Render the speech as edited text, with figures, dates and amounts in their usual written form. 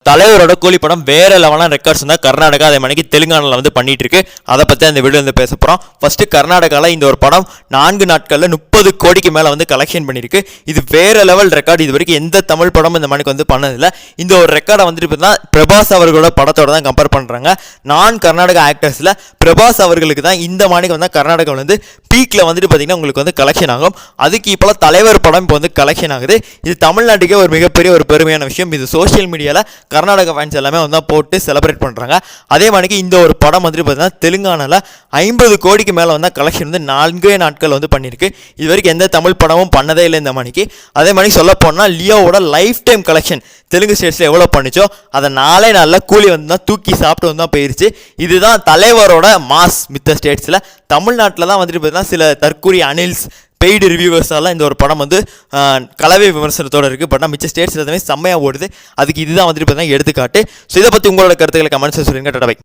தலைவரோட கூலி படம் வேற லெவலான ரெக்கார்ட்ஸ் தான் கர்நாடகா அதே மாதிரி தெலுங்கானாவில் வந்து பண்ணிட்டு இருக்கு. அதை பற்றி அந்த வீடியோ வந்து பேச போகிறோம். ஃபர்ஸ்ட் கர்நாடகாவில் இந்த ஒரு படம் 4 நாட்களில் 30 கோடிக்கு மேலே வந்து கலெக்ஷன் பண்ணியிருக்கு. இது வேற லெவல் ரெக்கார்டு. இது வரைக்கும் எந்த தமிழ் படமும் இந்த மாதிரி வந்து பண்ணதில்லை. இந்த ஒரு ரெக்கார்டை வந்துட்டு பார்த்தா பிரபாஸ் அவர்களோட படத்தோட தான் கம்பேர் பண்ணுறாங்க. நான் கர்நாடகா ஆக்டர்ஸில் பிரபாஸ் அவர்களுக்கு தான் இந்த மாதிரி வந்து கர்நாடகாவில் வந்து பீக்கில் வந்துட்டு பார்த்தீங்கன்னா உங்களுக்கு வந்து கலெக்ஷன் ஆகும். அதுக்கு இப்போலாம் தலைவர் படம் இப்போ வந்து கலெக்ஷன் ஆகுது. இது தமிழ்நாட்டுக்கே ஒரு மிகப்பெரிய ஒரு பெருமையான விஷயம். இது சோஷியல் மீடியாவில் கர்நாடகா ஃபேன்ஸ் எல்லாமே வந்து போட்டு செலிப்ரேட் பண்ணுறாங்க. அதே மாதிரி இந்த ஒரு படம் வந்துட்டு பார்த்தீங்கன்னா தெலுங்கானாவில் 50 கோடிக்கு மேலே வந்து கலெக்ஷன் வந்து 4 நாட்கள் வந்து பண்ணியிருக்கு. இது வரைக்கும் எந்த தமிழ் படமும் பண்ணதே இல்லை இந்த மணிக்கு. அதே மாதிரி சொல்ல போனால் லியோவோட லைஃப் டைம் கலெக்ஷன் தெலுங்கு ஸ்டேட்ஸில் எவ்வளோ பண்ணிச்சோ அதை 4 நாளில் கூலி வந்து தான் தூக்கி சாப்பிட்டு வந்து தான் போயிருச்சு. இதுதான் தலைவரோட மாஸ். மித்த ஸ்டேட்ஸில் தமிழ்நாட்டில் தான் வந்துட்டு பார்த்தீங்கன்னா சில தற்கூரி அனில்ஸ் பெய்டு ரிவ்யூவர்ஸாலாம் இந்த ஒரு படம் வந்து கலவை விமர்சனத்தோடு இருக்குது. பட் மிச்ச ஸ்டேட்ஸ் எல்லாமே செம்மையாக ஓடுது. அதுக்கு இதுதான் வந்துட்டு பார்த்தீங்கன்னா எடுத்துக்காட்டு. ஸோ இதை பற்றி உங்களோட கருத்துக்களை கமெண்ட்ஸில் சொல்லுங்கள். Tata bye.